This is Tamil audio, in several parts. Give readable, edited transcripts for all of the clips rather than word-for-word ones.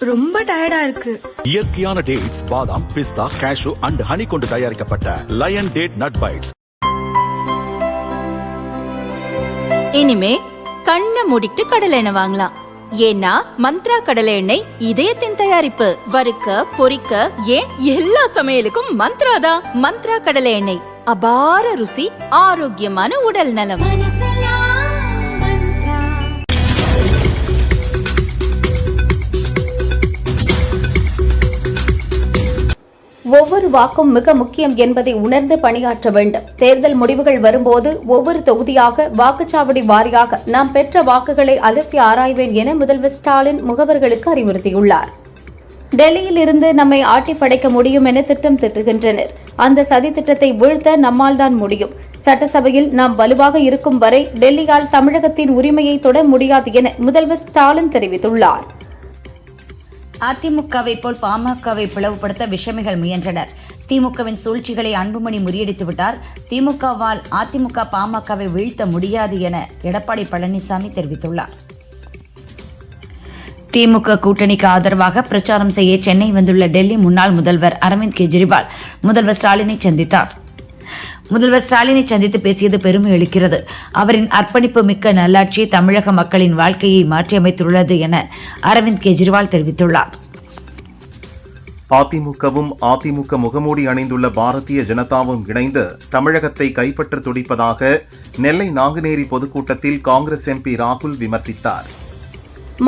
ரொம்ப டயர்டா இருக்கு. இயற்கையான டேட்ஸ், பாதாம், பிஸ்தா, கேஷு அண்ட் ஹனி கொண்டு தயாரிக்கப்பட்ட லயன் டேட் நட் பைட்ஸ். இனிமே கண்ணை மூடிட்டு கடலை எண்ணெய் வாங்கலாம். ஏன்னா மந்த்ரா கடலை எண்ணெய் இதயத்தின் தயாரிப்பு. வறுக்க, பொரிக்க, ஏன் எல்லா சமையலுக்கும் மந்த்ரா தான். மந்த்ரா கடலை எண்ணெய், அபார ருசி, ஆரோக்கியமான உடல் நலம். ஒவ்வொரு வாக்கும் மிக முக்கியம் என்பதை உணர்ந்து பணியாற்ற வேண்டும். தேர்தல் முடிவுகள் வரும்போது ஒவ்வொரு தொகுதியாக, வாக்குச்சாவடி வாரியாக நாம் பெற்ற வாக்குகளை அலசி ஆராய்வேன் என முதல்வர் ஸ்டாலின் முகவர்களுக்கு அறிவுறுத்தியுள்ளார். டெல்லியில் இருந்து நம்மை ஆட்டி படைக்க முடியும் என திட்டம் திட்டுகின்றனர். அந்த சதி திட்டத்தை வீழ்த்த நம்மால் தான் முடியும். சட்டசபையில் நாம் வலுவாக இருக்கும் வரை டெல்லியால் தமிழகத்தின் உரிமையை தொட முடியாது என முதல்வர் ஸ்டாலின் தெரிவித்துள்ளார். அதிமுகவை போல் பாமகவை பிளவுபடுத்த விஷமிகள் முயன்றனர். திமுகவின் சூழ்ச்சிகளை அன்புமணி முறியடித்து விட்டார். திமுகவால் அதிமுக பாமகவை வீழ்த்த முடியாது என எடப்பாடி பழனிசாமி தெரிவித்துள்ளார். திமுக கூட்டணிக்கு ஆதரவாக பிரச்சாரம் செய்ய சென்னை வந்துள்ள டெல்லி முன்னாள் முதல்வர் அரவிந்த் கெஜ்ரிவால் முதல்வர் ஸ்டாலினை சந்தித்தார். முதல்வர் ஸ்டாலினை சந்தித்து பேசியது பெருமை அளிக்கிறது. அவரின் அர்ப்பணிப்பு மிக்க நல்லாட்சி தமிழக மக்களின் வாழ்க்கையை மாற்றியமைத்துள்ளது என அரவிந்த் கெஜ்ரிவால் தெரிவித்துள்ளார். அதிமுகவும் அதிமுக முகமூடி அணிந்துள்ள பாரதிய ஜனதாவும் இணைந்து தமிழகத்தை கைப்பற்ற துடிப்பதாக நெல்லை நாங்குநேரி பொதுக்கூட்டத்தில் காங்கிரஸ் எம்பி ராகுல் விமர்சித்தார்.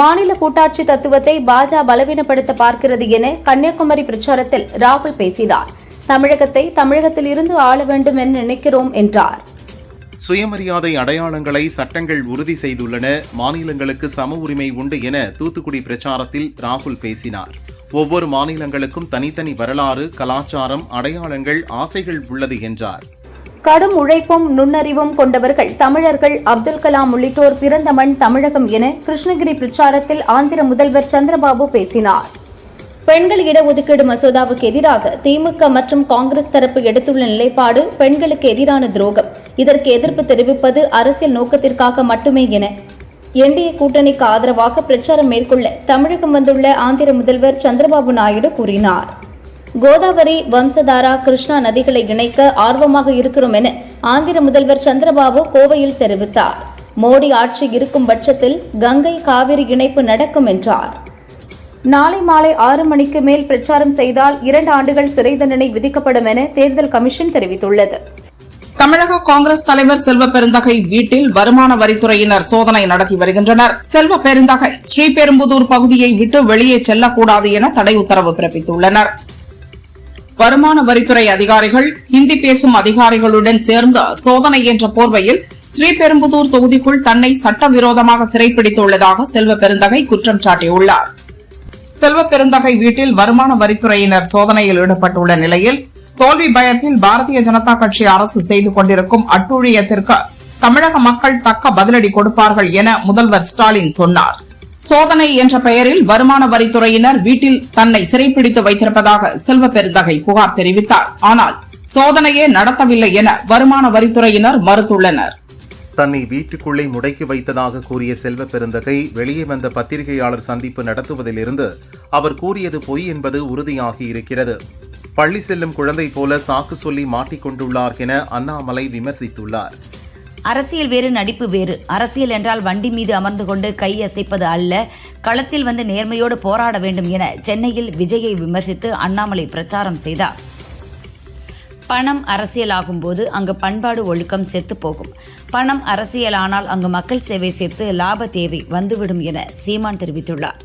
மாநில கூட்டாட்சி தத்துவத்தை பாஜக பலவீனப்படுத்த பார்க்கிறது என கன்னியாகுமரி பிரச்சாரத்தில் ராகுல் பேசினார். தமிழகத்தை தமிழகத்தில் இருந்து ஆள வேண்டும் என நினைக்கிறோம் என்றார். சுயமரியாதை அடையாளங்களை சட்டங்கள் உறுதி செய்துள்ளன. மாநிலங்களுக்கு சம உரிமை உண்டு என தூத்துக்குடி பிரச்சாரத்தில் ராகுல் பேசினார். ஒவ்வொரு மாநிலங்களுக்கும் தனித்தனி வரலாறு, கலாச்சாரம், அடையாளங்கள், ஆசைகள் உள்ளது என்றார். கடும் உழைப்பும் நுண்ணறிவும் கொண்டவர்கள் தமிழர்கள். அப்துல் கலாம் உள்ளிட்டோர் பிறந்த மண் தமிழகம் என கிருஷ்ணகிரி பிரச்சாரத்தில் ஆந்திர முதல்வர் சந்திரபாபு பேசினார். பெண்கள் இடஒதுக்கீடு மசோதாவுக்கு எதிராக திமுக மற்றும் காங்கிரஸ் தரப்பு எடுத்துள்ள நிலைப்பாடு பெண்களுக்கு எதிரான துரோகம். இதற்கு எதிர்ப்பு தெரிவிப்பது அரசியல் நோக்கத்திற்காக மட்டுமே என என்டிஏ கூட்டணிக்கு ஆதரவாக பிரச்சாரம் மேற்கொள்ள தமிழகம் வந்துள்ள ஆந்திர முதல்வர் சந்திரபாபு நாயுடு கூறினார். கோதாவரி, வம்சதாரா, கிருஷ்ணா நதிகளை இணைக்க ஆர்வமாக இருக்கிறோம் என ஆந்திர முதல்வர் சந்திரபாபு கோவையில் தெரிவித்தார். மோடி ஆட்சி இருக்கும் பட்சத்தில் கங்கை காவிரி இணைப்பு நடக்கும் என்றார். நாளை மாலை 6 மணிக்கு மேல் பிரச்சாரம் செய்தால் 2 ஆண்டுகள் சிறை தண்டனை விதிக்கப்படும் என தேர்தல் கமிஷன் தெரிவித்துள்ளது. தமிழக காங்கிரஸ் தலைவர் செல்வ பெருந்தகை வீட்டில் வருமான வரித்துறையினர் சோதனை நடத்தி வருகின்றனர். செல்வ பெருந்தகை ஸ்ரீபெரும்புதூர் பகுதியை விட்டு வெளியே செல்லக்கூடாது என தடை உத்தரவு பிறப்பித்துள்ளனர். வருமான வரித்துறை அதிகாரிகள் ஹிந்தி பேசும் அதிகாரிகளுடன் சேர்ந்து சோதனை என்ற போர்வையில் ஸ்ரீபெரும்புதூர் தொகுதிக்குள் தன்னை சட்டவிரோதமாக சிறைப்பிடித்துள்ளதாக செல்வ பெருந்தகை குற்றம் சாட்டியுள்ளார். செல்வ பெருந்தகை வீட்டில் வருமான வரித்துறையினர் சோதனையில் ஈடுபட்டுள்ள நிலையில் தோல்வி பயத்தில் பாரதிய ஜனதா கட்சி அரசு செய்து கொண்டிருக்கும் அட்டூழியத்திற்கு தமிழக மக்கள் தக்க பதிலடி கொடுப்பார்கள் என முதல்வர் ஸ்டாலின் சொன்னார். சோதனை என்ற பெயரில் வருமான வரித்துறையினர் வீட்டில் தன்னை சிறைப்பிடித்து வைத்திருப்பதாக செல்வ பெருந்தகை புகார் தெரிவித்தார். ஆனால் சோதனையே நடத்தவில்லை என வருமான வரித்துறையினர் மறுத்துள்ளனர். தன்னை வீட்டுக்குள்ளே முடக்கி வைத்ததாக கூறிய செல்வ பெருந்தகை வெளியே வந்த பத்திரிகையாளர் சந்திப்பு நடத்துவதிலிருந்து அவர் கூறியது பொய் என்பது உறுதியாகி இருக்கிறது. பள்ளி செல்லும் குழந்தை போல சாக்கு சொல்லி மாட்டிக்கொண்டுள்ளார் என அண்ணாமலை விமர்சித்துள்ளார். அரசியல் வேறு, நடிப்பு வேறு. அரசியல் என்றால் வண்டி மீது அமர்ந்து கொண்டு கை அசைப்பது அல்ல, களத்தில் வந்து நேர்மையோடு போராட வேண்டும் என சென்னையில் விஜயை விமர்சித்து அண்ணாமலை பிரச்சாரம் செய்தார். பணம் அரசியலாகும் போது அங்கு பண்பாடு ஒழுக்கம் செத்து போகும். பணம் அரசியலானால் அங்கு மக்கள் சேவை சேர்த்து லாப தேவை வந்துவிடும் என சீமான் தெரிவித்துள்ளார்.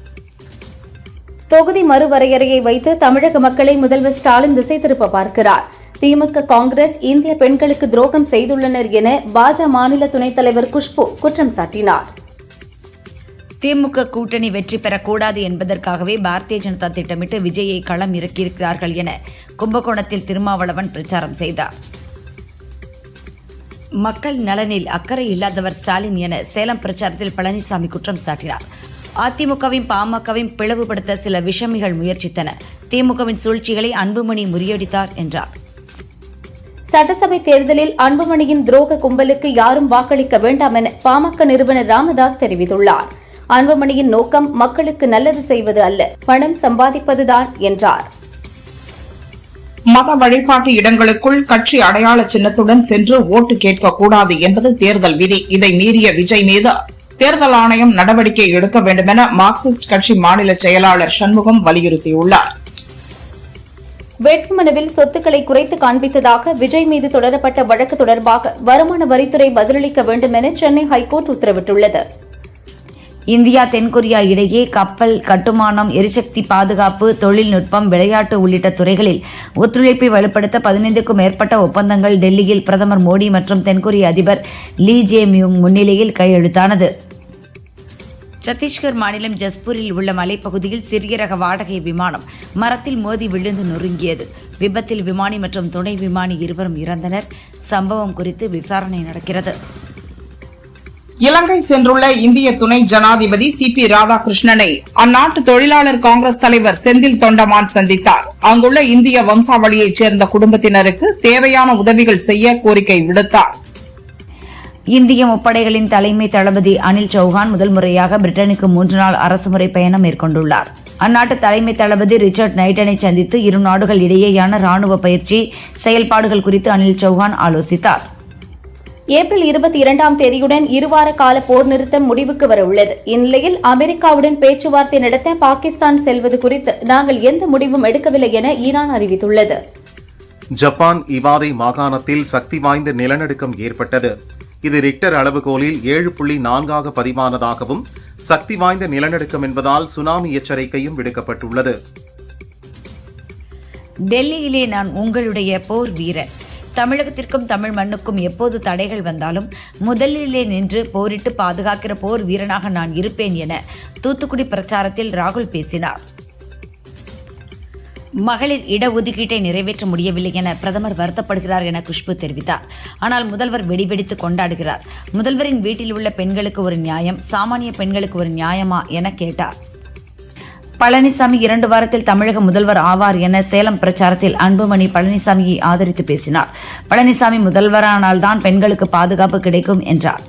தொகுதி மறுவரையறையை வைத்து தமிழக மக்களை முதல்வர் ஸ்டாலின் திசை திருப்ப பார்க்கிறார். திமுக, காங்கிரஸ் இந்திய பெண்களுக்கு துரோகம் செய்துள்ளனர் என பாஜக மாநில துணைத் தலைவர் குஷ்பு குற்றம் சாட்டினார். திமுக கூட்டணி வெற்றி பெறக்கூடாது என்பதற்காகவே பாரதிய ஜனதா திட்டமிட்டு விஜயை களம் இறக்கியிருக்கிறார்கள் என கும்பகோணத்தில் திருமாவளவன் பிரச்சாரம் செய்தார். மக்கள் நலனில் அக்கறை இல்லாதவர் ஸ்டாலின் என சேலம் பிரச்சாரத்தில் பழனிசாமி குற்றம் சாட்டினார். அதிமுகவையும் பாமகவையும் பிளவுபடுத்த சில விஷமிகள் முயற்சித்தன. திமுகவின் சூழ்ச்சிகளை அன்புமணி முறியடித்தார் என்றார். சட்டசபை தேர்தலில் அன்புமணியின் துரோக கும்பலுக்கு யாரும் வாக்களிக்க வேண்டாம் என பாமக நிறுவனர் ராமதாஸ் தெரிவித்துள்ளார். அன்புமணியின் நோக்கம் மக்களுக்கு நல்லது செய்வது அல்ல, பணம் சம்பாதிப்பதுதான் என்றார். மத வழிபாட்டு இடங்களுக்குள் கட்சி அடையாள சின்னத்துடன் சென்று ஓட்டு கேட்கக்கூடாது என்பது தேர்தல் விதி. இதை மீறிய விஜய் மீது தேர்தல் ஆணையம் நடவடிக்கை எடுக்க வேண்டுமென மார்க்சிஸ்ட் கட்சி மாநில செயலாளர் சண்முகம் வலியுறுத்தியுள்ளார். வேட்புமனுவில் சொத்துக்களை குறைத்து காண்பித்ததாக விஜய் மீது தொடரப்பட்ட வழக்கு தொடர்பாக வருமான வரித்துறை பதிலளிக்க வேண்டும் என சென்னை ஹைகோர்ட் உத்தரவிட்டுள்ளது. இந்தியா தென்கொரியா இடையே கப்பல் கட்டுமானம், எரிசக்தி பாதுகாப்பு, தொழில்நுட்பம், விளையாட்டு உள்ளிட்ட துறைகளில் ஒத்துழைப்பை வலுப்படுத்த 15க்கும் மேற்பட்ட ஒப்பந்தங்கள் டெல்லியில் பிரதமர் மோடி மற்றும் தென்கொரிய அதிபர் லீ ஜே மியூங் முன்னிலையில் கையெழுத்தானது. சத்தீஸ்கர் மாநிலம் ஜஸ்பூரில் உள்ள மலைப்பகுதியில் சிறிய ரக வாடகை விமானம் மரத்தில் மோதி விழுந்து நொறுங்கியது. விபத்தில் விமானி மற்றும் துணை விமானி இருவரும் இறந்தனர். சம்பவம் குறித்து விசாரணை நடக்கிறது. இலங்கை சென்றுள்ள இந்திய துணை ஜனாதிபதி சி.பி. ராதாகிருஷ்ணனை அந்நாட்டு தொழிலாளர் காங்கிரஸ் தலைவர் செந்தில் தொண்டமான் சந்தித்தார். அங்குள்ள இந்திய வம்சாவளியைச் சேர்ந்த குடும்பத்தினருக்கு தேவையான உதவிகள் செய்ய கோரிக்கை விடுத்தார். இந்திய முப்படைகளின் தலைமை தளபதி அனில் சௌஹான் முதல் முறையாக பிரிட்டனுக்கு 3 நாள் அரசுமுறை பயணம் மேற்கொண்டுள்ளார். அந்நாட்டு தலைமை தளபதி ரிச்சர்ட் நைட்டனை சந்தித்து இரு நாடுகள் இடையேயான ராணுவ பயிற்சி செயல்பாடுகள் குறித்து அனில் சௌஹான் ஆலோசித்தார். ஏப்ரல் 22ஆம் தேதியுடன் இருவார கால போர் நிறுத்தம் முடிவுக்கு வர உள்ளது. இந்நிலையில் அமெரிக்காவுடன் பேச்சுவார்த்தை நடத்த பாகிஸ்தான் செல்வது குறித்து நாங்கள் எந்த முடிவும் எடுக்கவில்லை என ஈரான் அறிவித்துள்ளது. ஜப்பான் இவாதை மாகாணத்தில் சக்தி வாய்ந்த நிலநடுக்கம் ஏற்பட்டது. இது ரிக்டர் அளவுகோலில் 7.4 பதிவானதாகவும் சக்தி வாய்ந்த நிலநடுக்கம் என்பதால் சுனாமி எச்சரிக்கையும் விடுக்கப்பட்டுள்ளது. டெல்லியிலே நான் உங்களுடைய போர் வீரர். தமிழகத்திற்கும் தமிழ் மண்ணுக்கும் எப்போது தடைகள் வந்தாலும் முதலிலே நின்று போரிட்டு பாதுகாக்கிற போர் வீரனாக நான் இருப்பேன் என தூத்துக்குடி பிரச்சாரத்தில் ராகுல் பேசினார். மகளிர் இடஒதுக்கீட்டை நிறைவேற்ற முடியவில்லை என பிரதமர் வருத்தப்படுகிறார் என குஷ்பு தெரிவித்தார். ஆனால் முதல்வர் வெடிவெடித்து கொண்டாடுகிறார். முதல்வரின் வீட்டில் உள்ள பெண்களுக்கு ஒரு நியாயம், சாமானிய பெண்களுக்கு ஒரு நியாயமா என கேட்டார். பழனிசாமி 2 வாரத்தில் தமிழக முதல்வர் ஆவார் என சேலம் பிரச்சாரத்தில் அன்புமணி பழனிசாமியை ஆதரித்து பேசினார். பழனிசாமி முதல்வரானால்தான் பெண்களுக்கு பாதுகாப்பு கிடைக்கும் என்றார்.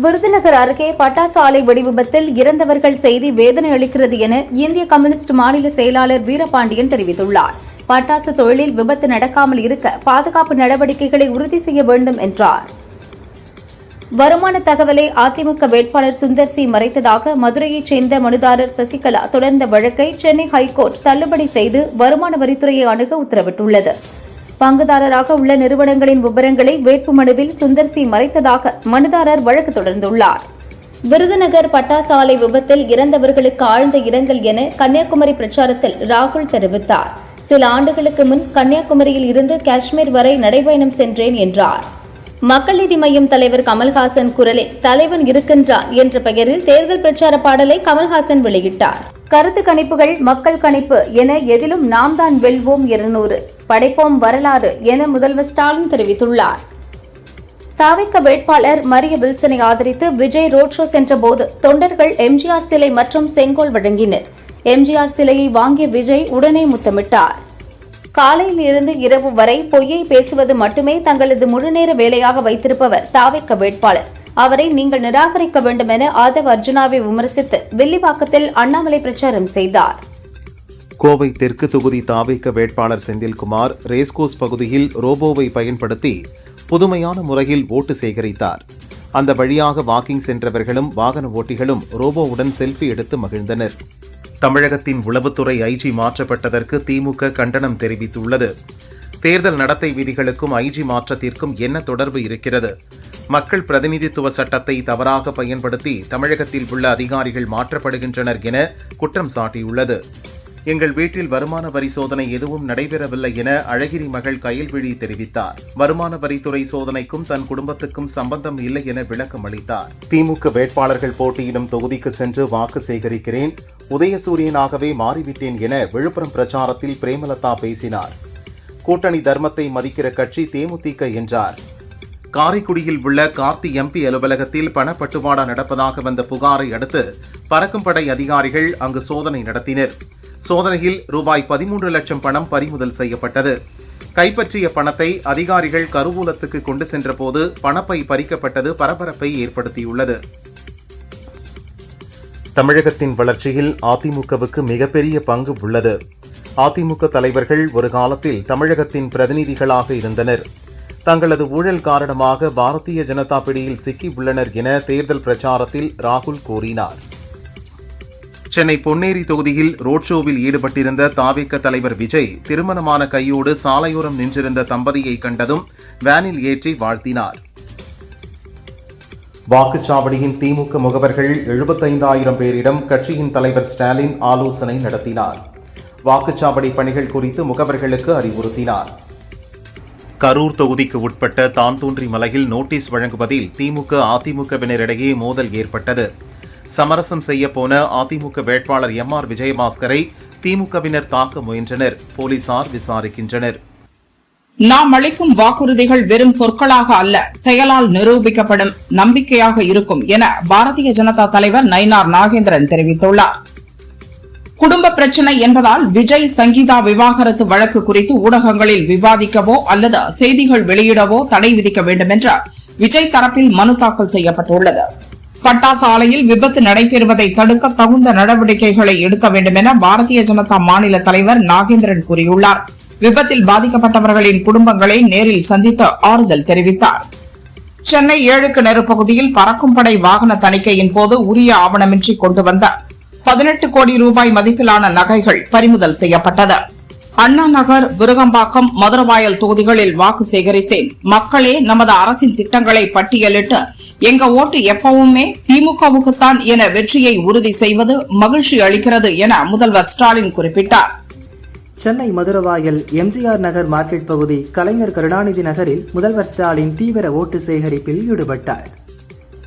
விருதுநகர் அருகே பட்டாசு ஆலை வெடிவிபத்தில் இறந்தவர்கள் செய்தி வேதனை அளிக்கிறது என இந்திய கம்யூனிஸ்ட் மாநில செயலாளர் வீரபாண்டியன் தெரிவித்துள்ளார். பட்டாசு தொழிலில் விபத்து நடக்காமல் இருக்க பாதுகாப்பு நடவடிக்கைகளை உறுதி செய்ய வேண்டும் என்றார். வருமான தகவலை அதிமுக வேட்பாளர் சுந்தர் சி மறைத்ததாக மதுரையைச் சேர்ந்த மனுதாரர் சசிகலா தொடர்ந்த வழக்கை சென்னை ஹைகோர்ட் தள்ளுபடி செய்து வருமான வரித்துறையை அணுக உத்தரவிட்டுள்ளது. பங்குதாரராக உள்ள நிறுவனங்களின் விவரங்களை வேட்புமனுவில் சுந்தர் சி மறைத்ததாக மனுதாரர் வழக்கு தொடர்ந்துள்ளார். விருதுநகர் பட்டாசு ஆலை விபத்தில் இறந்தவர்களுக்கு ஆழ்ந்த இரங்கல் என கன்னியாகுமரி பிரச்சாரத்தில் ராகுல் தெரிவித்தார். சில ஆண்டுகளுக்கு முன் கன்னியாகுமரியில் இருந்து காஷ்மீர் வரை நடைபயணம் சென்றேன் என்றார். மக்கள் நீதி மய்யம் தலைவர் கமல்ஹாசன் குரலில் தலைவன் இருக்கின்றான் என்ற பெயரில் தேர்தல் பிரச்சார பாடலை கமல்ஹாசன் வெளியிட்டார். கருத்து கணிப்புகள் மக்கள் கணிப்பு என எதிலும் நாம் தான் வெல்வோம் 200 படைப்போம் வரலாறு என முதல்வர் ஸ்டாலின் தெரிவித்துள்ளார். தாவிக வேட்பாளர் மரிய வில்சனை ஆதரித்து விஜய் ரோட் ஷோ சென்றபோது தொண்டர்கள் எம்ஜிஆர் சிலை மற்றும் செங்கோல் வழங்கினர். எம்ஜிஆர் சிலையை வாங்கிய விஜய் உடனே முத்தமிட்டார். காலையில் இருந்து இரவு வரை பொய்யை பேசுவது மட்டுமே தங்களது முழுநேர வேலையாக வைத்திருப்பவர் தாவிக வேட்பாளர். அவரை நீங்கள் நிராகரிக்க வேண்டும் என ஆதவ் அர்ஜுனாவை விமர்சித்து வில்லிவாக்கத்தில் அண்ணாமலை பிரச்சாரம் செய்தார். கோவை தெற்கு தொகுதி தாவேக வேட்பாளர் செந்தில்குமார் ரேஸ்கோர்ஸ் பகுதியில் ரோபோவை பயன்படுத்தி புதுமையான முறையில் ஓட்டு சேகரித்தார். அந்த வழியாக வாக்கிங் சென்றவர்களும் வாகன ஓட்டிகளும் ரோபோவுடன் செல்ஃபி எடுத்து மகிழ்ந்தனர். தமிழகத்தின் உளவுத்துறை ஐஜி மாற்றப்பட்டதற்கு திமுக கண்டனம் தெரிவித்துள்ளது. தேர்தல் நடத்தை விதிகளுக்கும் ஐஜி மாற்றத்திற்கும் என்ன தொடர்பு இருக்கிறது? மக்கள் பிரதிநிதித்துவ சட்டத்தை தவறாக பயன்படுத்தி தமிழகத்தில் உள்ள அதிகாரிகள் மாற்றப்படுகின்றனர் என குற்றம் சாட்டியுள்ளது. எங்கள் வீட்டில் வருமான வரி சோதனை எதுவும் நடைபெறவில்லை என அழகிரி மகள் கயல்விழி தெரிவித்தார். வருமான வரித்துறை சோதனைக்கும் தன் குடும்பத்துக்கும் சம்பந்தம் இல்லை என விளக்கம் அளித்தார். திமுக வேட்பாளர்கள் போட்டியிடும் தொகுதிக்கு சென்று வாக்கு சேகரிக்கிறேன், உதயசூரியனாகவே மாறிவிட்டேன் என விழுப்புரம் பிரச்சாரத்தில் பிரேமலதா பேசினார். கூட்டணி தர்மத்தை மதிக்கிற கட்சி தேமுதிக என்றார். காரைக்குடியில் உள்ள கார்த்தி எம்பி அலுவலகத்தில் பணப்பட்டுவாடா நடப்பதாக வந்த புகாரை அடுத்து பறக்கும் படை அதிகாரிகள் அங்கு சோதனை நடத்தினர். சோதனையில் ரூபாய் 13 லட்சம் பணம் பறிமுதல் செய்யப்பட்டது. கைப்பற்றிய பணத்தை அதிகாரிகள் கருவூலத்துக்கு கொண்டு சென்றபோது பணப்பை பறிக்கப்பட்டது பரபரப்பை ஏற்படுத்தியுள்ளது. தமிழகத்தின் வளர்ச்சியில் அதிமுகவுக்கு மிகப்பெரிய பங்கு உள்ளது. அதிமுக தலைவர்கள் ஒரு காலத்தில் தமிழகத்தின் பிரதிநிதிகளாக இருந்தனர். தங்களது ஊழல் காரணமாக பாரதிய ஜனதா பிடியில் சிக்கி உள்ளனர் என தேர்தல் பிரச்சாரத்தில் ராகுல் கூறினார். சென்னை பொன்னேரி தொகுதியில் ரோட் ஷோவில் ஈடுபட்டிருந்த தாவேக தலைவர் விஜய் திருமணமான கையோடு சாலையோரம் நின்றிருந்த தம்பதியை கண்டதும் வேனில் ஏற்றி வாழ்த்தினார். வாக்குச்சாவடியின் திமுக முகவர்கள் 75,000 பேரிடம் கட்சியின் தலைவர் ஸ்டாலின் ஆலோசனை நடத்தினார். வாக்குச்சாவடி பணிகள் குறித்து முகவர்களுக்கு அறிவுறுத்தினார். கரூர் தொகுதிக்கு உட்பட்ட தான்தோன்றி மலையில் நோட்டீஸ் வழங்குவதில் திமுக அதிமுகவினரிடையே மோதல் ஏற்பட்டது. சமரசம் செய்யப்போன அதிமுக வேட்பாளர் MR விஜயபாஸ்கரை திமுகவினர் தாக்க முயன்றனர். போலீசார் விசாரிக்கின்றனர். நாம் அளிக்கும் வாக்குறுதிகள் வெறும் சொற்களாக அல்ல, செயலால் நிரூபிக்கப்படும் நம்பிக்கையாக இருக்கும் என பாரதிய ஜனதா தலைவர் நயினார் நாகேந்திரன் தெரிவித்துள்ளார். குடும்ப பிரச்சினை என்பதால் விஜய் சங்கீதா விவாகரத்து வழக்கு குறித்து ஊடகங்களில் விவாதிக்கவோ அல்லது செய்திகள் வெளியிடவோ தடை விதிக்க வேண்டும் என்று விஜய் தரப்பில் மனு தாக்கல் செய்யப்பட்டுள்ளது. பட்டாசு ஆலையில் விபத்து நடைபெறுவதை தடுக்க தகுந்த நடவடிக்கைகளை எடுக்க வேண்டும் என பாரதிய ஜனதா மாநில தலைவர் நாகேந்திரன் கூறியுள்ளார். விபத்தில் பாதிக்கப்பட்டவர்களின் குடும்பங்களை நேரில் சந்தித்து ஆறுதல் தெரிவித்தார். சென்னை 7 கிணறு பகுதியில் பறக்கும் படை வாகன தணிக்கையின் போது உரிய ஆவணமின்றி கொண்டு வந்த 18 கோடி ரூபாய் மதிப்பிலான நகைகள் பறிமுதல் செய்யப்பட்டது. அண்ணா நகர், விருகம்பாக்கம், மதுரவாயல் தொகுதிகளில் வாக்கு சேகரித்தேன். மக்களே, நமது அரசின் திட்டங்களை பட்டியலிட்டு எங்க ஓட்டு எப்பவுமே திமுகவுக்குத்தான் என வெற்றியை உறுதி செய்வது மகிழ்ச்சி அளிக்கிறது என முதல்வர் ஸ்டாலின் குறிப்பிட்டார். சென்னை மதுரவாயல் எம்ஜிஆர் நகர் மார்க்கெட் பகுதி கலைஞர் கருணாநிதி நகரில் முதல்வர் ஸ்டாலின் தீவிர ஓட்டு சேகரிப்பில் ஈடுபட்டார்.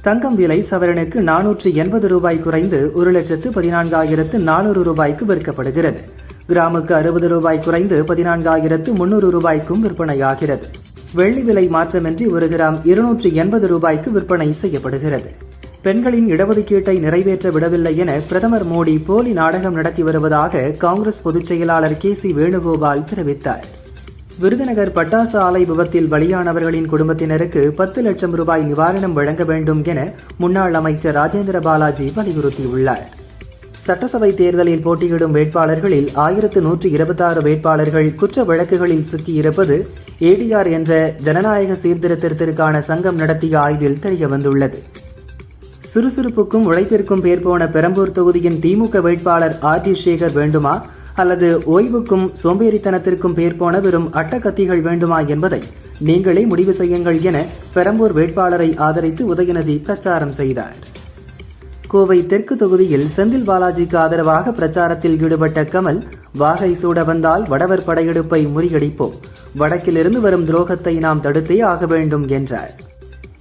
தங்கம் விலை சவரனுக்கு 480 ரூபாய் குறைந்து 1,14,400 ரூபாய்க்கு விற்கப்படுகிறது. கிராமுக்கு 60 ரூபாய் குறைந்து 14,300 ரூபாய்க்கும் விற்பனையாகிறது. வெள்ளி விலை மாற்றமின்றி 1 கிராம் 280 ரூபாய்க்கு விற்பனை செய்யப்படுகிறது. பெண்களின் இடஒதுக்கீட்டை நிறைவேற்ற விடவில்லை என பிரதமர் மோடி போலி நாடகம் நடத்தி வருவதாக காங்கிரஸ் பொதுச் செயலாளர் KC வேணுகோபால் தெரிவித்தார். விருதுநகர் பட்டாசு ஆலை விபத்தில் பலியானவர்களின் குடும்பத்தினருக்கு 10 லட்சம் ரூபாய் நிவாரணம் வழங்க வேண்டும் என முன்னாள் அமைச்சர் ராஜேந்திர பாலாஜி வலியுறுத்தியுள்ளார். சட்டசபை தேர்தலில் போட்டியிடும் வேட்பாளர்களில் 1126 வேட்பாளர்கள் குற்ற வழக்குகளில் சிக்கியிருப்பது ADR என்ற ஜனநாயக சீர்திருத்தத்திற்கான சங்கம் நடத்திய ஆய்வில் தெரியவந்துள்ளது. சுறுசுறுப்புக்கும் உழைப்பிற்கும் பேர் போன பெரம்பூர் தொகுதியின் திமுக வேட்பாளர் RD சேகர் வேண்டுமா அல்லது ஓய்வுக்கும் சோம்பேறித்தனத்திற்கும் பேர் போன வெறும் அட்டக்கத்திகள் வேண்டுமா என்பதை நீங்களே முடிவு செய்யுங்கள் என பெரம்பூர் வேட்பாளரை ஆதரித்து உதயநிதி பிரச்சாரம் செய்தார். கோவை தெற்கு தொகுதியில் செந்தில் பாலாஜிக்கு ஆதரவாக பிரச்சாரத்தில் ஈடுபட்ட கமல், வாகை சூட வந்தால் வடவர் படையெடுப்பை முறியடிப்போம், வடக்கிலிருந்து வரும் துரோகத்தை நாம் தடுத்தே ஆக வேண்டும் என்றார்.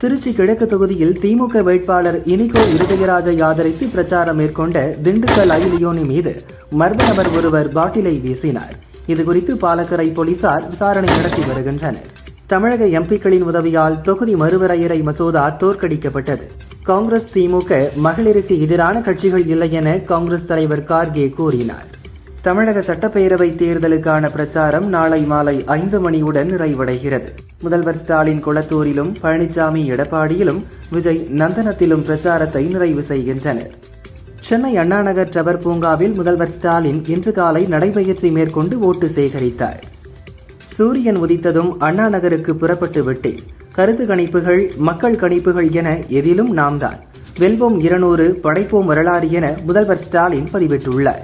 திருச்சி கிழக்கு தொகுதியில் திமுக வேட்பாளர் இனிகோ இருதயராஜை ஆதரித்து பிரச்சாரம் மேற்கொண்ட திண்டுக்கல் ஐலியோனி மீது மர்ம நபர் ஒருவர் பாட்டிலை வீசினார். இதுகுறித்து பாலக்கரை போலீசார் விசாரணை நடத்தி வருகின்றனர். தமிழக எம்பிக்களின் உதவியால் தொகுதி மறுவரையறை மசோதா தோற்கடிக்கப்பட்டது. காங்கிரஸ் திமுக மகளிருக்கு எதிரான கட்சிகள் இல்லை என காங்கிரஸ் தலைவர் கார்கே கூறினார். தமிழக சட்டப்பேரவை தேர்தலுக்கான பிரச்சாரம் நாளை மாலை 5 மணியுடன் நிறைவடைகிறது. முதல்வர் ஸ்டாலின் கொளத்தூரிலும், பழனிசாமி எடப்பாடியிலும், விஜய் நந்தனத்திலும் பிரச்சாரத்தை நிறைவு செய்கின்றனர். சென்னை அண்ணாநகர் டவர் பூங்காவில் முதல்வர் ஸ்டாலின் இன்று காலை நடைபயிற்சி மேற்கொண்டு ஓட்டு சேகரித்தார். சூரியன் உதித்ததும் அண்ணா நகருக்கு புறப்பட்டு விட்டேன். கருத்து கணிப்புகள், மக்கள் கணிப்புகள் என எதிலும் நாம் தான். வெல்வோம் 200, படைப்போம் வரலாறு என முதல்வர் ஸ்டாலின் பதிவிட்டுள்ளார்.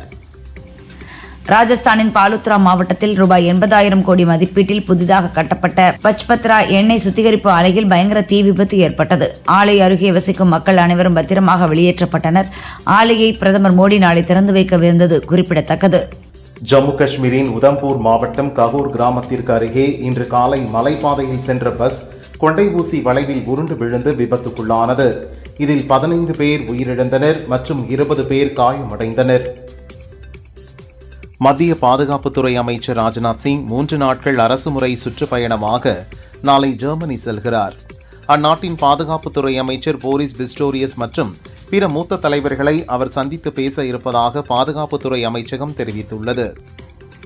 ராஜஸ்தானின் பாலுத்ரா மாவட்டத்தில் ரூபாய் 80,000 கோடி மதிப்பீட்டில் புதிதாக கட்டப்பட்ட பச்பத்ரா எண்ணெய் சுத்திகரிப்பு ஆலையில் பயங்கர தீ விபத்து ஏற்பட்டது. ஆலை அருகே வசிக்கும் மக்கள் அனைவரும் பத்திரமாக வெளியேற்றப்பட்டனர். ஆலையை பிரதமர் மோடி நாளை திறந்து வைக்கவிருந்தது குறிப்பிடத்தக்கது. ஜம்மு காஷ்மீரின் உதம்பூர் மாவட்டம் ககூர் கிராமத்திற்கு அருகே இன்று காலை மலைப்பாதையில் சென்ற பஸ் கொண்டை ஊசி வளைவில் உருண்டு விழுந்து விபத்துக்குள்ளானது. இதில் 15 பேர் உயிரிழந்தனர் மற்றும் 20 பேர் காயமடைந்தனர். மத்திய பாதுகாப்புத்துறை அமைச்சர் ராஜ்நாத் சிங் 3 நாட்கள் அரசுமுறை சுற்றுப்பயணமாக நாளை ஜெர்மனி செல்கிறார். அந்நாட்டின் பாதுகாப்புத்துறை அமைச்சர் போரிஸ் பிஸ்டோரியஸ் மற்றும் பிற மூத்த தலைவர்களை அவர் சந்தித்து பேச இருப்பதாக பாதுகாப்புத்துறை அமைச்சகம் தெரிவித்துள்ளது.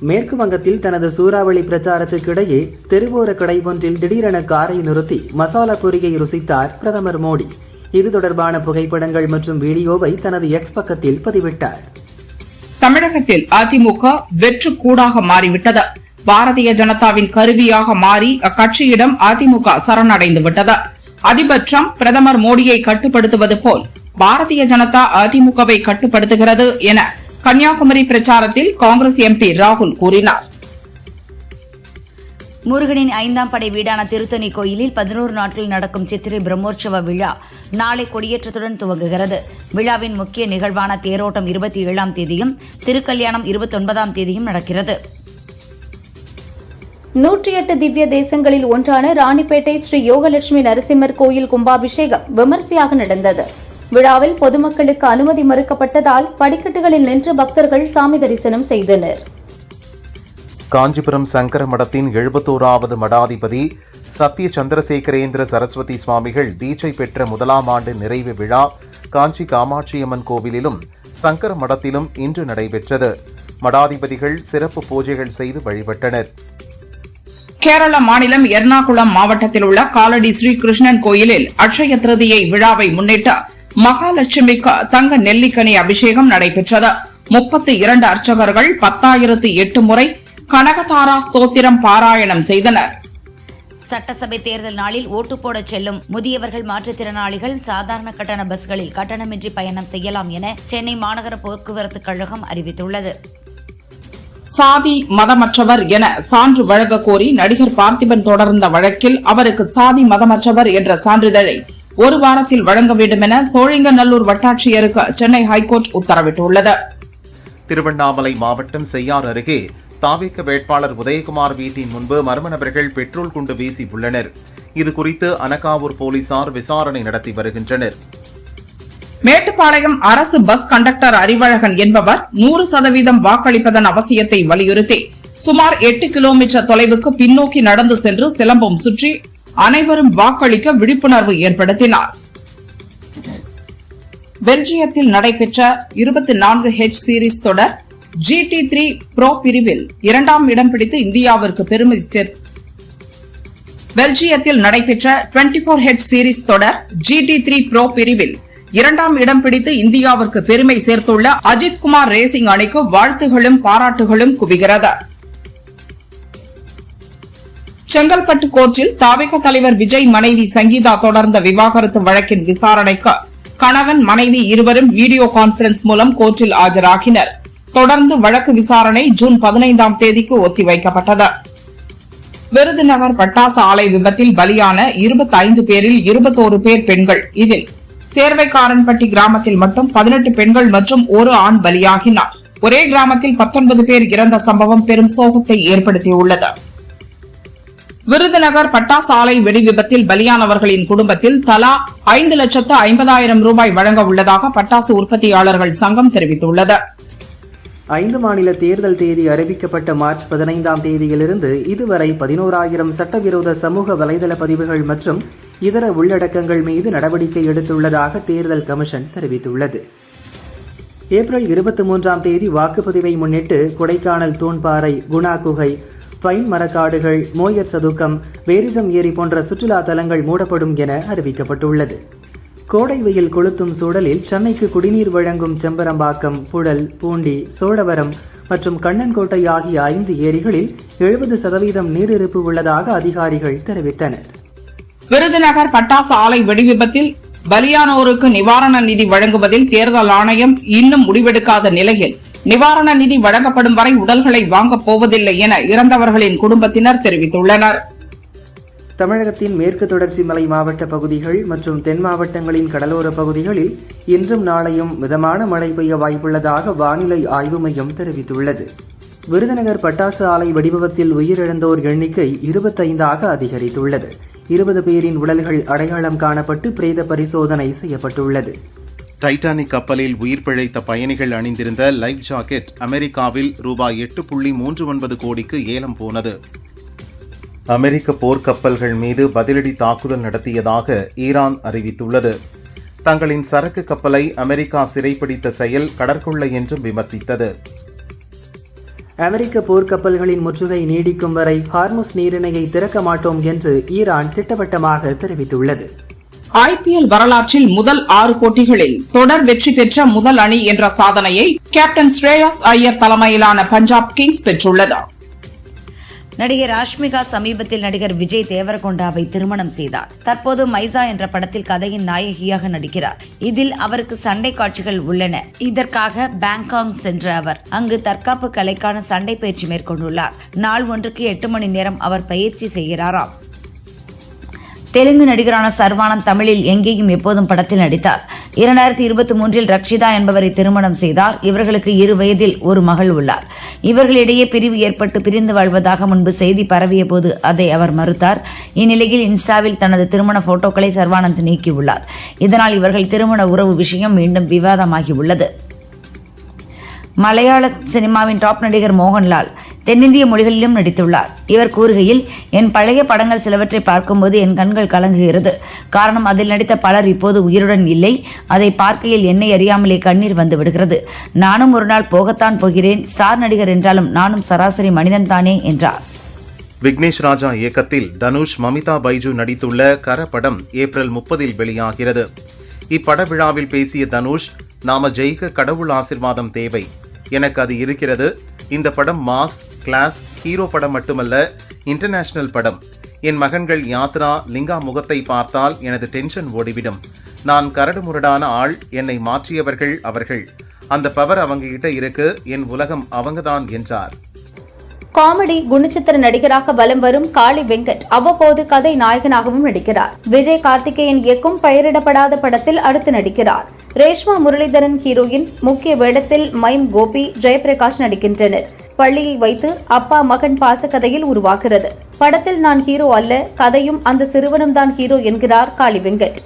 மேற்கு வங்கத்தில் தனது சூறாவளி பிரச்சாரத்திற்கிடையே தெருவோர கடை ஒன்றில் திடீரென காரை நிறுத்தி மசாலா பொரியை ருசித்தார் பிரதமர் மோடி. இது தொடர்பான புகைப்படங்கள் மற்றும் வீடியோவை தனது எக்ஸ் பக்கத்தில் பதிவிட்டார். தமிழகத்தில் அதிமுக வெற்று கூடாக மாறிவிட்டது. பாரதிய ஜனதாவின் கருவியாக மாறி அக்கட்சியிடம் அதிமுக சரணடைந்து விட்டது. அதிபர் டிரம்ப் பிரதமர் மோடியை கட்டுப்படுத்துவது போல் பாரதிய ஜனதா அதிமுகவை கட்டுப்படுத்துகிறது என கன்னியாகுமரி பிரச்சாரத்தில் காங்கிரஸ் எம்பி ராகுல் கூறினார். முருகனின் 5ஆம் படை வீடான திருத்தணி கோயிலில் 11 நாட்கள் நடக்கும் சித்திரை பிரம்மோற்சவ விழா நாளை கொடியேற்றத்துடன் துவங்குகிறது. விழாவின் முக்கிய நிகழ்வான தேரோட்டம் 27ஆம் தேதியும் திருக்கல்யாணம் 29ஆம் தேதியும் நடக்கிறது. 108 திவ்ய தேசங்களில் ஒன்றான ராணிப்பேட்டை ஸ்ரீ யோகலட்சுமி நரசிம்மர் கோயில் கும்பாபிஷேகம் விமர்சையாக நடந்தது. விழாவில் பொதுமக்களுக்கு அனுமதி மறுக்கப்பட்டதால் படிக்கட்டுகளில் நின்று பக்தர்கள் சாமி தரிசனம் செய்தனர். காஞ்சிபுரம் சங்கர மடத்தின் 71வது மடாதிபதி சத்ய சந்திரசேகரேந்திர சரஸ்வதி சுவாமிகள் தீட்சை பெற்ற முதலாம் ஆண்டு நிறைவு விழா காஞ்சி காமாட்சியம்மன் கோவிலிலும் சங்கர மடத்திலும் இன்று நடைபெற்றது. மடாதிபதிகள் சிறப்பு பூஜைகள் செய்து வழிபட்டனர். கேரள மாநிலம் எர்ணாகுளம் மாவட்டத்தில் உள்ள காலடி ஸ்ரீ கிருஷ்ணன் கோயிலில் அட்சய திருதியை விழாவை முன்னிட்டு மகாலட்சுமிக்கு தங்க நெல்லிக்கனி அபிஷேகம் நடைபெற்றது. 32 அர்ச்சகர்கள் 10,008 முறை கனகதாரா ஸ்தோத்திரம் பாராயணம் செய்தனர். சட்டசபை தேர்தல் நாளில் ஓட்டு போட செல்லும் முதியவர்கள், மாற்றுத்திறனாளிகள் சாதாரண கட்டண பஸ்களில் கட்டணமின்றி பயணம் செய்யலாம் என சென்னை மாநகர போக்குவரத்து கழகம் அறிவித்துள்ளது. சாதி மதமற்றவர் என சான்று வழங்க கோரி நடிகர் பார்த்திபன் தொடர்ந்த வழக்கில் அவருக்கு சாதி மதமற்றவர் என்ற சான்றிதழை ஒரு வாரத்தில் வழங்க வேண்டும் என சோழிங்கநல்லூர் வட்டாட்சியருக்கு சென்னை ஹைகோர்ட் உத்தரவிட்டுள்ளது. திருவண்ணாமலை மாவட்டம் செய்யார் அருகே தாவேக வேட்பாளர் உதயகுமார் வீட்டின் முன்பு மர்ம நபர்கள் பெட்ரோல் குண்டு வீசி உள்ளனர். இதுகுறித்து அனகாவூர் போலீசார் விசாரணை நடத்தி வருகின்றனர். மேட்டுப்பாளையம் அரசு பஸ் கண்டக்டர் அறிவழகன் என்பவர் 100% வாக்களிப்பதன் அவசியத்தை வலியுறுத்தி சுமார் 8 கிலோமீட்டர் தொலைவுக்கு பின்னோக்கி நடந்து சென்று சிலம்பம் சுற்றி அனைவரும் வாக்களிக்க விழிப்புணர்வு ஏற்படுத்தினார். பெல்ஜியத்தில் நடைபெற்ற 24H சீரிஸ் தொடர் GT3 Pro பிரிவில் 2ஆம் இடம் பிடித்து இந்தியாவிற்கு பெருமை பெல்ஜியத்தில் நடைபெற்ற 24H சீரிஸ் தொடர் GT3 Pro பிரிவில் 2ஆம் இடம் பிடித்து இந்தியாவிற்கு பெருமை சேர்த்துள்ள அஜித்குமார் ரேசிங் அணிக்கு வாழ்த்துகளும் பாராட்டுகளும் குவிகிறது. செங்கல்பட்டு கோர்ட்டில் தாவேக தலைவர் விஜய் மனைவி சங்கீதா தொடர்ந்த விவாகரத்து வழக்கின் விசாரணைக்கு கணவன் மனைவி இருவரும் வீடியோ கான்பரன்ஸ் மூலம் கோர்ட்டில் ஆஜராகினர். தொடர்ந்து வழக்கு விசாரணை ஜூன் 15ஆம் தேதிக்கு ஒத்திவைக்கப்பட்டது. விருதுநகர் பட்டாசு ஆலை விபத்தில் பலியான 25 பேரில் 21 பேர் பெண்கள். இதில் சேர்வைக்காரன்பட்டி கிராமத்தில் மட்டும் 18 பெண்கள் மற்றும் ஒரு ஆண் பலியாகினார். ஒரே கிராமத்தில் 19 பேர் இறந்த சம்பவம் பெரும் சோகத்தை ஏற்படுத்தியுள்ளது. விருதுநகர் பட்டாசு ஆலை வெடி விபத்தில் பலியானவர்களின் குடும்பத்தில் தலா 5,50,000 ரூபாய் வழங்க உள்ளதாக பட்டாசு உற்பத்தியாளர்கள் சங்கம் தெரிவித்துள்ளது. 5 மாநில தேர்தல் தேதி அறிவிக்கப்பட்ட மார்ச் 15ஆம் தேதியிலிருந்து இதுவரை 11,000 சட்டவிரோத சமூக வலைதள பதிவுகள் மற்றும் இதர உள்ளடக்கங்கள் மீது நடவடிக்கை எடுத்துள்ளதாக தேர்தல் கமிஷன் தெரிவித்துள்ளது. ஏப்ரல் 23ஆம் தேதி வாக்குப்பதிவை முன்னிட்டு கொடைக்கானல் தூண்பாறை, குணா குகை, பைன் மரக்காடுகள், மோயர் சதுக்கம், வேரிசம் ஏரி போன்ற சுற்றுலா தலங்கள் மூடப்படும் என அறிவிக்கப்பட்டுள்ளது. கோடை வெயில் கொளுத்தும் சூழலில் சென்னைக்கு குடிநீர் வழங்கும் செம்பரம்பாக்கம், புழல், பூண்டி, சோழவரம் மற்றும் கண்ணன்கோட்டை ஆகிய 5 ஏரிகளில் 70% நீரிருப்பு உள்ளதாக அதிகாரிகள் தெரிவித்தனர். விருதுநகர் பட்டாசு ஆலை வெடிவிபத்தில் பலியானோருக்கு நிவாரண நிதி வழங்குவதில் தேர்தல் ஆணையம் இன்னும் முடிவெடுக்காத நிலையில் நிவாரண நிதி வழங்கப்படும் வரை உடல்களை வாங்கப் போவதில்லை என இறந்தவர்களின் குடும்பத்தினர் தெரிவித்துள்ளனர். தமிழகத்தின் மேற்கு தொடர்ச்சி மலை மாவட்ட பகுதிகள் மற்றும் தென் மாவட்டங்களின் கடலோர பகுதிகளில் இன்றும் நாளையும் மிதமான மழை பெய்ய வாய்ப்புள்ளதாக வானிலை ஆய்வு மையம் தெரிவித்துள்ளது. விருதுநகர் பட்டாசு ஆலை வெடிவிபத்தில் உயிரிழந்தோர் எண்ணிக்கை 25ஆக அதிகரித்துள்ளது. 20 பேரின் உடல்கள் அடையாளம் காணப்பட்டு பிரேத பரிசோதனை செய்யப்பட்டுள்ளது. டைட்டானிக் கப்பலில் உயிர் பிழைத்த பயணிகள் அணிந்திருந்த லைஃப் ஜாக்கெட் அமெரிக்காவில் ரூபாய் 8.39 கோடிக்கு ஏலம் போனது. அமெரிக்க போர்க்கப்பல்கள் மீது பதிலடி தாக்குதல் நடத்தியதாக ஈரான் அறிவித்துள்ளது. தங்களின் சரக்கு கப்பலை அமெரிக்கா சிறைப்பிடித்த செயல் கடற்கொள்ளை என்றும் விமர்சித்தது. அமெரிக்க போர்க்கப்பல்களின் முற்றுகை நீடிக்கும் வரை ஹார்முஸ் நீரிணையை திறக்க மாட்டோம் என்று ஈரான் திட்டவட்டமாக தெரிவித்துள்ளது. IPL வரலாற்றில் முதல் 6 போட்டிகளில் தொடர் வெற்றி பெற்ற முதல் அணி என்ற சாதனையை கேப்டன் ஸ்ரேயாஸ் ஐயர் தலைமையிலான பஞ்சாப் கிங்ஸ் பெற்றுள்ளது. நடிகர் ராஷ்மிகா சமீபத்தில் நடிகர் விஜய் தேவரகொண்டாவை திருமணம் செய்தார். தற்போது மைசா என்ற படத்தில் கதையின் நாயகியாக நடிக்கிறார். இதில் அவருக்கு சண்டை காட்சிகள் உள்ளன. இதற்காக பாங்காக் சென்ற அவர் அங்கு தற்காப்பு கலைக்கான சண்டை பயிற்சி மேற்கொண்டுள்ளார். நாள் ஒன்றுக்கு 8 மணி நேரம் அவர் பயிற்சி செய்கிறாராம். தெலுங்கு நடிகரான சர்வானந்த் தமிழில் எங்கேயும் எப்போதும் படத்தில் நடித்தார். 2023 ரக்ஷிதா என்பவரை திருமணம் செய்தார். இவர்களுக்கு 2 வயதில் ஒரு மகள் உள்ளார். இவர்களிடையே பிரிவு ஏற்பட்டு பிரிந்து வாழ்வதாக முன்பு செய்தி பரவிய போது அதை அவர் மறுத்தார். இந்நிலையில் இன்ஸ்டாவில் தனது திருமண போட்டோக்களை சர்வானந்த் நீக்கியுள்ளார். இதனால் இவர்கள் திருமண உறவு விஷயம் மீண்டும் விவாதமாகியுள்ளது. மலையாள சினிமாவின் டாப் நடிகர் மோகன்லால் தென்னிந்திய மொழிகளிலும் நடித்துள்ளார். இவர் கூறுகையில், என் பழைய படங்கள் சிலவற்றை பார்க்கும்போது என் கண்கள் கலங்குகிறது. காரணம், அதில் நடித்த பலர் இப்போது உயிருடன் இல்லை. அதை பார்க்கையில் என்னை அறியாமலே கண்ணீர் வந்து விடுகிறது. நானும் ஒரு நாள் போகத்தான் போகிறேன். ஸ்டார் நடிகர் என்றாலும் நானும் சராசரி மனிதன் தானே என்றார். விக்னேஷ் ராஜா இயக்கத்தில் தனுஷ், மமிதா பைஜு நடித்துள்ள கர படம் ஏப்ரல் 30 வெளியாகிறது. இப்பட விழாவில் பேசிய தனுஷ், நாம ஜெயிக்க கடவுள் ஆசிர்வாதம் தேவை. எனக்கு அது இருக்கிறது. இந்த படம் மாஸ், கிளாஸ், ஹீரோ படம் மட்டுமல்ல, இன்டர்நேஷனல் படம். என் மகன்கள் யாத்ரா, லிங்கா முகத்தை பார்த்தால் எனது டென்ஷன் ஓடிவிடும். நான் கரடு முரடான ஆள். என்னை மாற்றியவர்கள் அவர்கள். அந்த பவர் அவங்க கிட்ட இருக்கு. என் உலகம் அவங்கதான் என்றார். காமெடி குணச்சித்திர நடிகராக வலம் வரும் காளி வெங்கட் அவ்வப்போது கதை நாயகனாகவும் நடிக்கிறார். விஜய் கார்த்திகேயன் இயக்கும் பெயரிடப்படாத படத்தில் அடுத்து நடிக்கிறார். ரேஷ்மா முரளிதரன் ஹீரோயின், முக்கிய வேடத்தில் மைம் கோபி, ஜெயபிரகாஷ் நடிக்கின்றனர். பள்ளியை வைத்து அப்பா மகன் பாசக்கதையில் உருவாகிறது. படத்தில் நான் ஹீரோ அல்ல, கதையும் அந்த சிறுவனும் தான் ஹீரோ என்கிறார் காளி வெங்கட்.